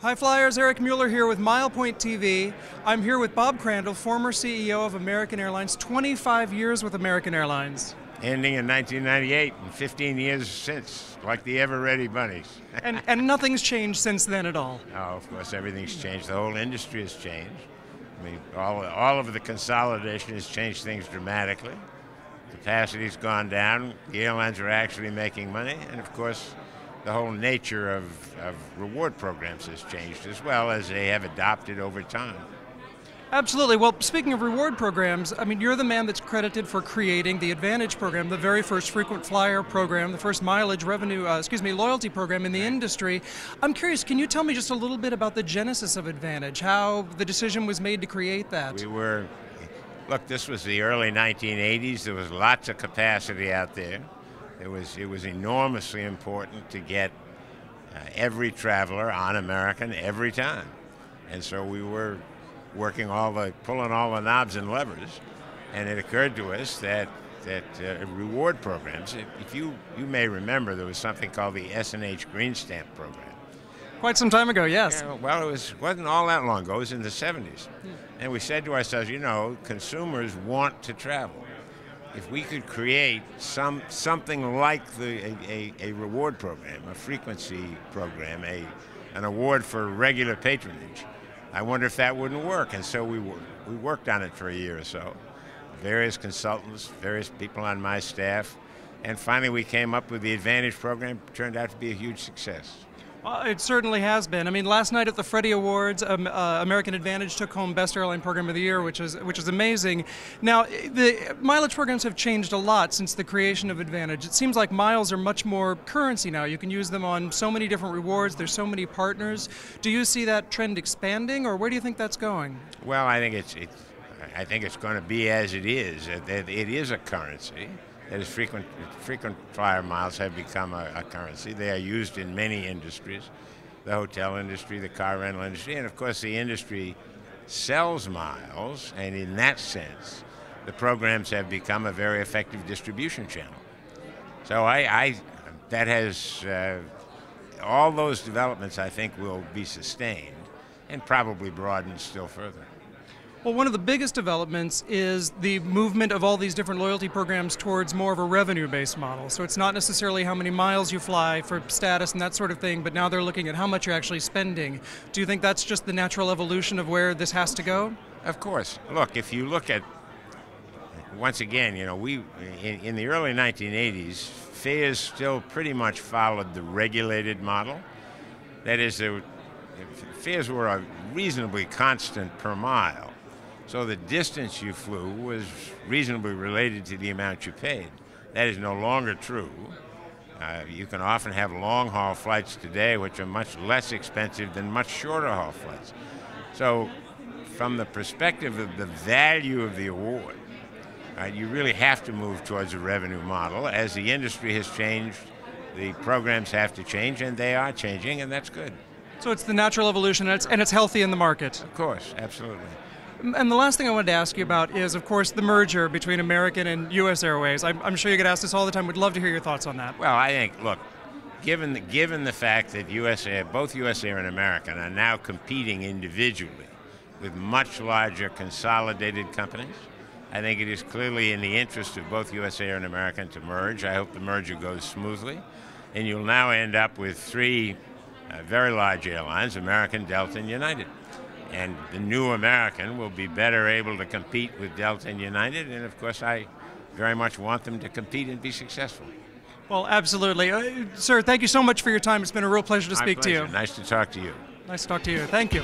Hi Flyers, Eric Mueller here with Milepoint TV. I'm here with Bob Crandall, former CEO of American Airlines, 25 years with American Airlines. Ending in 1998 and 15 years since, like the ever-ready bunnies. and nothing's changed since then at all. Oh, of course, everything's changed. The whole industry has changed. I mean, all of the consolidation has changed things dramatically. Capacity's gone down. The airlines are actually making money, and of course, the whole nature of reward programs has changed as well, as they have adopted over time. Absolutely. Well, speaking of reward programs, I mean, you're the man that's credited for creating the Aadvantage program, the very first frequent flyer program, the first mileage loyalty program in the industry. I'm curious, can you tell me just a little bit about the genesis of Aadvantage, how the decision was made to create that? Look, this was the early 1980s. There was lots of capacity out there. It was enormously important to get every traveler on American every time. And so we were pulling all the knobs and levers, and it occurred to us that reward programs, if you may remember, there was something called the S&H Green Stamp program. Quite some time ago, yes. Yeah, well, wasn't all that long ago. It was in the 70s. And we said to ourselves, you know, consumers want to travel. If we could create something like a reward program, a frequency program, an award for regular patronage, I wonder if that wouldn't work. And so we worked on it for a year or so. Various consultants, various people on my staff, and finally we came up with the Aadvantage program. It turned out to be a huge success. Well, it certainly has been. I mean, last night at the Freddie Awards, American Aadvantage took home Best Airline Program of the Year, which is amazing. Now, the mileage programs have changed a lot since the creation of Aadvantage. It seems like miles are much more currency now. You can use them on so many different rewards. There's so many partners. Do you see that trend expanding, or where do you think that's going? Well, I think it's going to be as it is. It is a currency. That is, frequent flyer miles have become a currency. They are used in many industries, the hotel industry, the car rental industry, and of course the industry sells miles, and in that sense, the programs have become a very effective distribution channel. So all those developments, I think, will be sustained and probably broadened still further. Well, one of the biggest developments is the movement of all these different loyalty programs towards more of a revenue-based model. So it's not necessarily how many miles you fly for status and that sort of thing, but now they're looking at how much you're actually spending. Do you think that's just the natural evolution of where this has to go? Of course. Look, if you look at, once again, you know, in the early 1980s, fares still pretty much followed the regulated model. That is, fares were reasonably constant per mile. So the distance you flew was reasonably related to the amount you paid. That is no longer true. You can often have long-haul flights today which are much less expensive than much shorter-haul flights. So from the perspective of the value of the award, you really have to move towards a revenue model. As the industry has changed, the programs have to change, and they are changing, and that's good. So it's the natural evolution, and it's healthy in the market. Of course, absolutely. And the last thing I wanted to ask you about is, of course, the merger between American and US Airways. I'm sure you get asked this all the time. Would love to hear your thoughts on that. Well, I think, look, given the fact that both US Air and American are now competing individually with much larger consolidated companies, I think it is clearly in the interest of both US Air and American to merge. I hope the merger goes smoothly. And you'll now end up with three very large airlines, American, Delta, and United. And the new American will be better able to compete with Delta and United, and of course I very much want them to compete and be successful. Well, absolutely. Sir, thank you so much for your time. It's been a real pleasure to speak to you. Nice to talk to you. Nice to talk to you. Thank you.